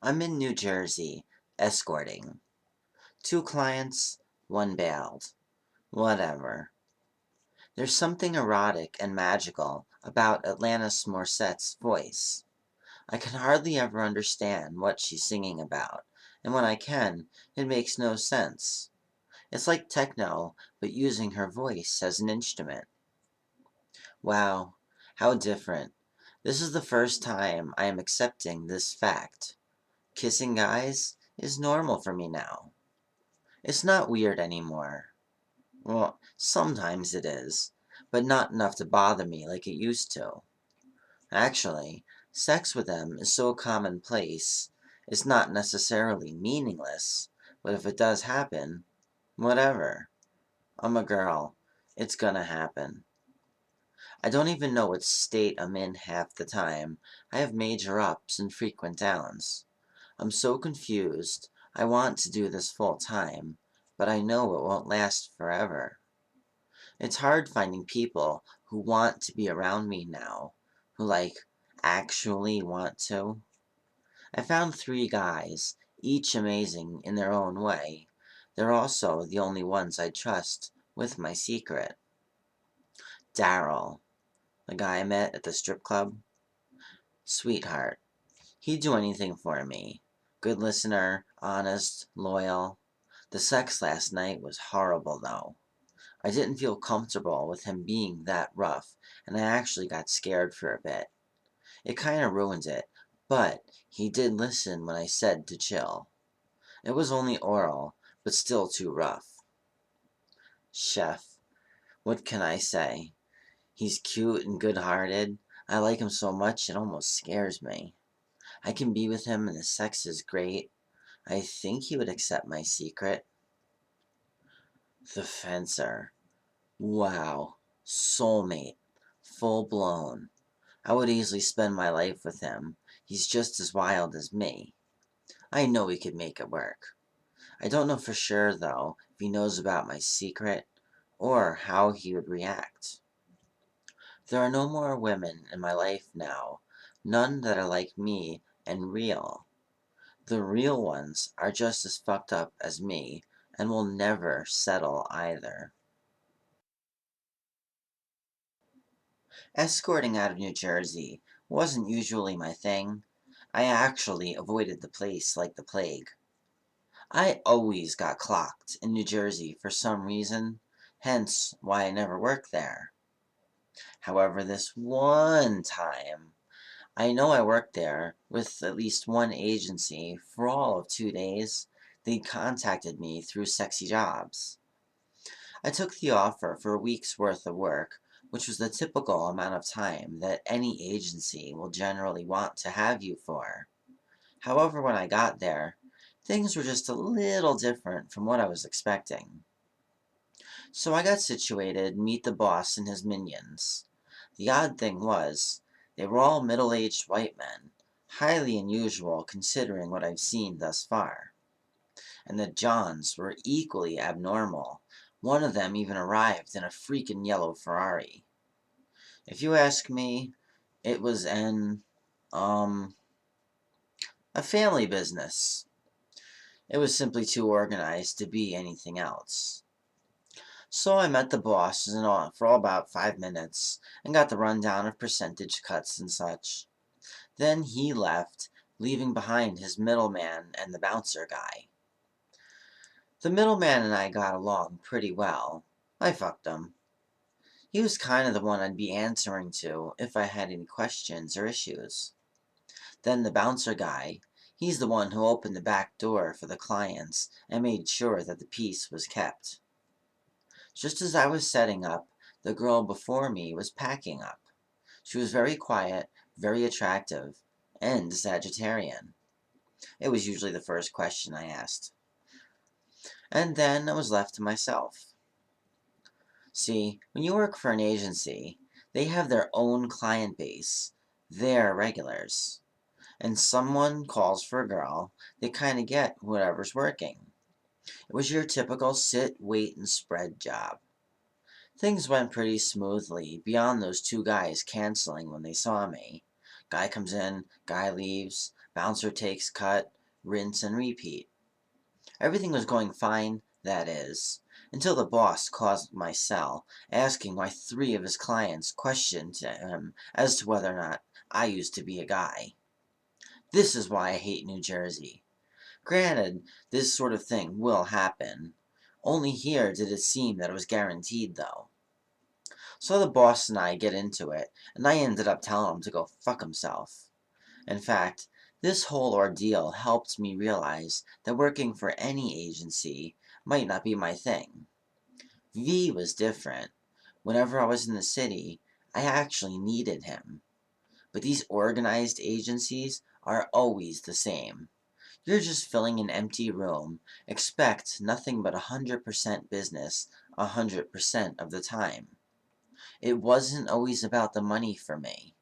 I'm in New Jersey, escorting. Two clients, one bailed. Whatever. There's something erotic and magical about Alanis Morissette's voice. I can hardly ever understand what she's singing about, and when I can, it makes no sense. It's like techno, but using her voice as an instrument. Wow, how different. This is the first time I am accepting this fact. Kissing guys is normal for me now. It's not weird anymore. Well, sometimes it is, but not enough to bother me like it used to. Actually, sex with them is so commonplace, it's not necessarily meaningless, but if it does happen, whatever. I'm a girl. It's gonna happen. I don't even know what state I'm in half the time. I have major ups and frequent downs. I'm so confused. I want to do this full time, but I know it won't last forever. It's hard finding people who want to be around me now, who actually want to. I found three guys, each amazing in their own way. They're also the only ones I trust with my secret. Daryl, the guy I met at the strip club. Sweetheart. He'd do anything for me. Good listener, honest, loyal. The sex last night was horrible, though. I didn't feel comfortable with him being that rough, and I actually got scared for a bit. It kinda ruined it, but he did listen when I said to chill. It was only oral, but still too rough. Chef, what can I say? He's cute and good-hearted. I like him so much it almost scares me. I can be with him and the sex is great. I think he would accept my secret. The fencer. Wow. Soulmate. Full blown. I would easily spend my life with him. He's just as wild as me. I know we could make it work. I don't know for sure, though, if he knows about my secret, or how he would react. There are no more women in my life now, none that are like me and real. The real ones are just as fucked up as me, and will never settle either. Escorting out of New Jersey wasn't usually my thing. I actually avoided the place like the plague. I always got clocked in New Jersey for some reason, hence why I never worked there. However, this one time, I know I worked there with at least one agency for all of 2 days. They contacted me through Sexy Jobs. I took the offer for a week's worth of work, which was the typical amount of time that any agency will generally want to have you for. However, when I got there, things were just a little different from what I was expecting. So I got situated to meet the boss and his minions. The odd thing was, they were all middle-aged white men, highly unusual considering what I've seen thus far. And the Johns were equally abnormal. One of them even arrived in a freaking yellow Ferrari. If you ask me, it was um, a family business. It was simply too organized to be anything else. So I met the boss for all about 5 minutes and got the rundown of percentage cuts and such. Then he left, leaving behind his middleman and the bouncer guy. The middleman and I got along pretty well. I fucked him. He was kind of the one I'd be answering to if I had any questions or issues. Then the bouncer guy, he's the one who opened the back door for the clients and made sure that the peace was kept. Just as I was setting up, the girl before me was packing up. She was very quiet, very attractive, and Sagittarian. It was usually the first question I asked. And then I was left to myself. See, when you work for an agency, they have their own client base, their regulars. And someone calls for a girl, they kinda get whatever's working. It was your typical sit, wait, and spread job. Things went pretty smoothly, beyond those two guys canceling when they saw me. Guy comes in, guy leaves. Bouncer takes cut, rinse and repeat. Everything was going fine, that is, until the boss called my cell, asking why 3 of his clients questioned him as to whether or not I used to be a guy. This is why I hate New Jersey. Granted, this sort of thing will happen. Only here did it seem that it was guaranteed, though. So the boss and I get into it, and I ended up telling him to go fuck himself. In fact, this whole ordeal helped me realize that working for any agency might not be my thing. V was different. Whenever I was in the city, I actually needed him. But these organized agencies are always the same. You're just filling an empty room. Expect nothing but 100% business 100% of the time. It wasn't always about the money for me.